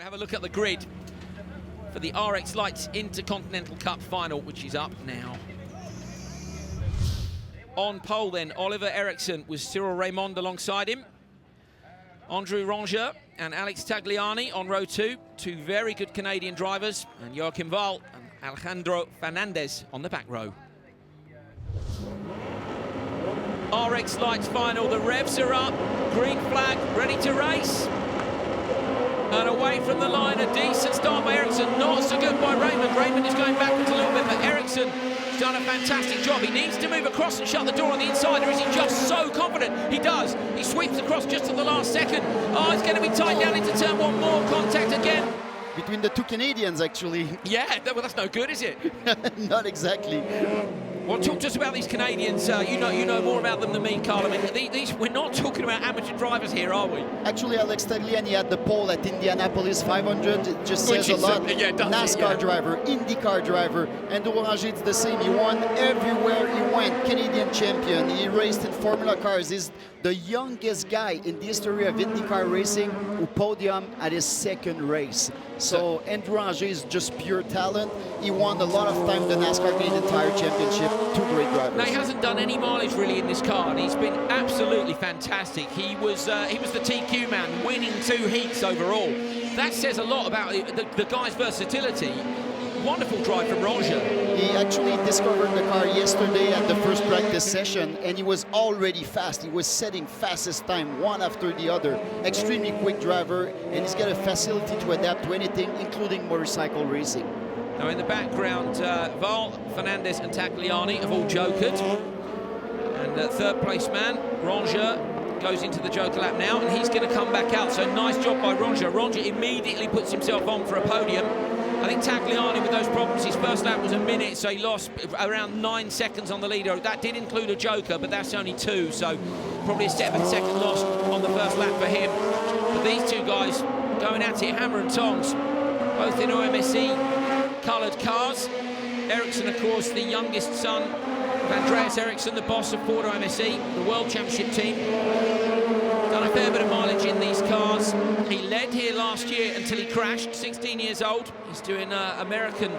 Have a look at the grid for the RX Lights Intercontinental Cup final, which is up now. On pole then, Oliver Eriksson with Cyril Raymond alongside him. Andrew Ranger and Alex Tagliani on row 2, two very good Canadian drivers, and Joachim Hvaal and Alejandro Fernández on the back row. RX Lights final, the revs are up, green flag, ready to race. And away from the line, a decent start by Eriksson, not so good by Raymond. Raymond is going backwards a little bit, but Eriksson has done a fantastic job. He needs to move across and shut the door on the inside, or is he just so confident? He does. He sweeps across just at the last second. Oh, it's going to be tight down into turn one, more contact again. Between the two Canadians, actually. Yeah, well, that's no good, is it? Not exactly. Well, talk to us about these Canadians. You know more about them than me, Carl. I mean, these we're not talking about amateur drivers here, are we? Actually, Alex Tagliani had the pole at Indianapolis 500. It just says a lot. Yeah, NASCAR driver, IndyCar driver, and Ranger, it's the same. He won everywhere he went. Canadian champion. He raced in Formula cars. He's the youngest guy in the history of IndyCar racing who podium at his second race. So Andrew Ranger is just pure talent. He won a lot of time the NASCAR Canadian Tire Championship. Two great drivers. Now, he hasn't done any mileage really in this car, and he's been absolutely fantastic. He was the TQ man, winning 2 heats overall. That says a lot about the guy's versatility. Wonderful drive from Ranger. He actually discovered the car yesterday at the first practice session, and he was already fast. He was setting fastest time one after the other. Extremely quick driver, and he's got a facility to adapt to anything, including motorcycle racing. Now in the background, Hvaal, Fernández and Tagliani have all jokered. And third place man, Ranger, goes into the joker lap now, and he's going to come back out. So nice job by Ranger. Ranger immediately puts himself on for a podium. I think Tagliani, with those problems, his first lap was a minute, so he lost around 9 seconds on the leader. That did include a joker, but that's only 2, so probably a step and second loss on the first lap for him. But these two guys going at it hammer and tongs, both in OMSE coloured cars. Eriksson, of course, the youngest son of Andreas Eriksson, the boss of Ford OMSE, the World Championship team. Done a fair bit of mileage in these cars. He led here last year until he crashed, 16 years old. He's doing American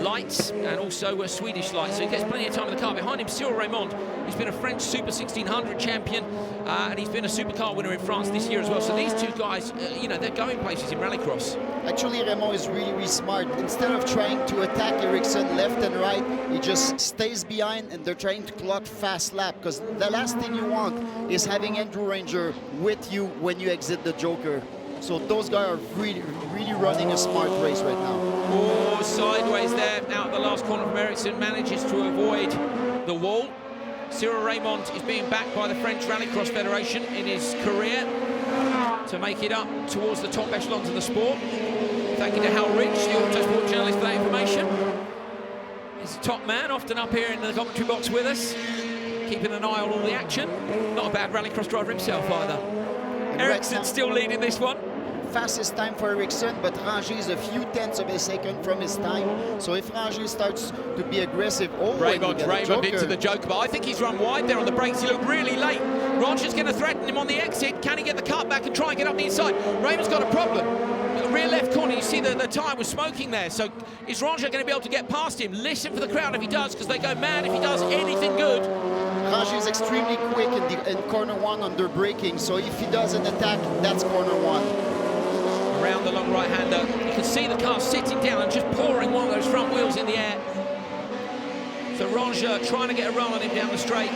lights and also Swedish lights, so he gets plenty of time in the car. Behind him, Cyril Raymond. He's been a French Super 1600 champion, and he's been a supercar winner in France this year as well. So these two guys, they're going places in Rallycross. Actually, Raymond is really, really smart. Instead of trying to attack Eriksson left and right, he just stays behind, and they're trying to clock fast lap, because the last thing you want is having Andrew Ranger with you when you exit the joker. So those guys are really, really running a smart race right now. Oh, sideways there, out the last corner from Eriksson, manages to avoid the wall. Cyril Raymond is being backed by the French Rallycross Federation in his career to make it up towards the top echelons of the sport. Thank you to Hal Rich, the Autosport journalist, for that information. He's a top man, often up here in the commentary box with us, keeping an eye on all the action. Not a bad Rallycross driver himself either. Eriksson still leading this one. Fastest time for Eriksson, but Ranger is a few tenths of a second from his time. So if Ranger starts to be aggressive, Raymond into the joker, but I think he's run wide there on the brakes. He looked really late. Ranger's going to threaten him on the exit. Can he get the cut back and try and get up the inside? Raymond's got a problem. The rear left corner, you see the tyre was smoking there. So is Ranger going to be able to get past him? Listen for the crowd if he does, because they go mad if he does anything good. Ranger is extremely quick in corner 1 under braking, so if he does an attack, that's corner 1. Around the long right-hander, you can see the car sitting down and just pouring one of those front wheels in the air. So Ranger trying to get a run on him down the straight.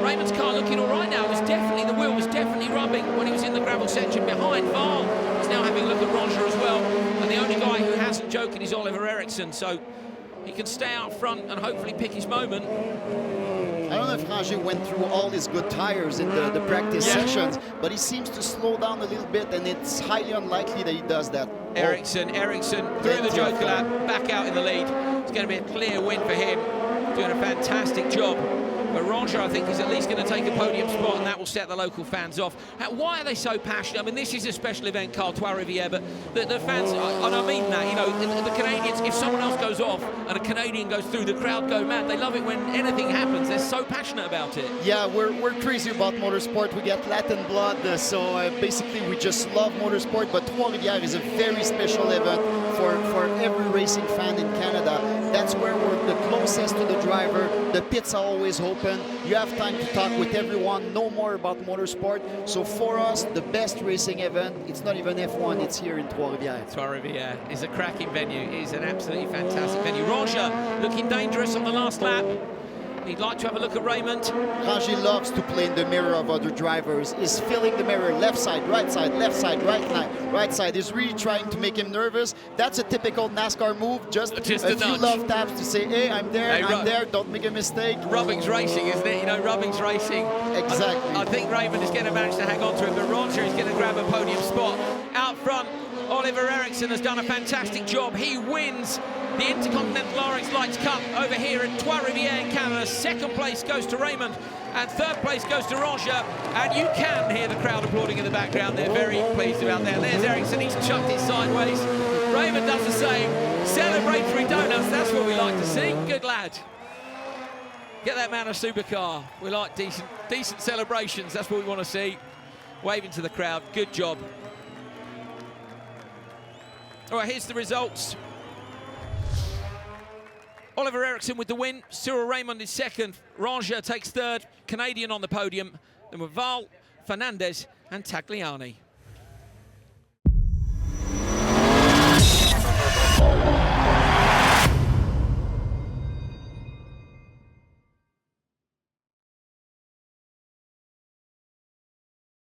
Raymond's car looking all right now. The wheel was definitely rubbing when he was in the gravel section behind Hvaal. He's now having a look at Ranger as well. And the only guy who hasn't joked is Oliver Eriksson, so he can stay out front and hopefully pick his moment. I don't know if Ranger went through all his good tires in the practice sessions, but he seems to slow down a little bit, and it's highly unlikely that he does that. Eriksson through the joker lap, back out in the lead. It's going to be a clear win for him, doing a fantastic job. But Ranger, I think, is at least going to take a podium spot, and that will set the local fans off. Why are they so passionate? I mean, this is a special event, Carl, Trois-Rivières, but the fans, and I mean that, you know, the Canadians, if someone else goes off and a Canadian goes through, the crowd go mad. They love it when anything happens. They're so passionate about it. Yeah, we're crazy about motorsport. We get Latin blood, so basically we just love motorsport, but Trois-Rivières is a very special event for every racing fan in Canada. That's where we're the closest to the driver. The pits are always open. You have time to talk with everyone, know more about motorsport. So for us, the best racing event, it's not even F1, it's here in Trois-Rivières. Trois-Rivières is a cracking venue. It is an absolutely fantastic venue. Ranger looking dangerous on the last lap. He'd like to have a look at Raymond. Ranger loves to play in the mirror of other drivers. He's filling the mirror, left side, right side, right side. He's really trying to make him nervous. That's a typical NASCAR move. Just a few love taps to say, hey, I'm there, I'm there, don't make a mistake. Rubbing's racing, isn't it? You know, Rubbing's racing. Exactly. I think Raymond is going to manage to hang on to it, but Ranger is going to grab a podium spot. Out front, Oliver Eriksson has done a fantastic job. He wins the Intercontinental RX Lights Cup over here at Trois-Rivières in Canada. Second place goes to Raymond, and third place goes to Ranger. And you can hear the crowd applauding in the background. They're very pleased about that. There's Eriksson, he's chucked it sideways. Raymond does the same. Celebratory donuts, that's what we like to see. Good lad. Get that man a supercar. We like decent celebrations. That's what we want to see. Waving to the crowd. Good job. All right, here's the results. Oliver Eriksson with the win. Cyril Raymond is second. Ranger takes third. Canadian on the podium. Then with Hvaal, Fernández and Tagliani.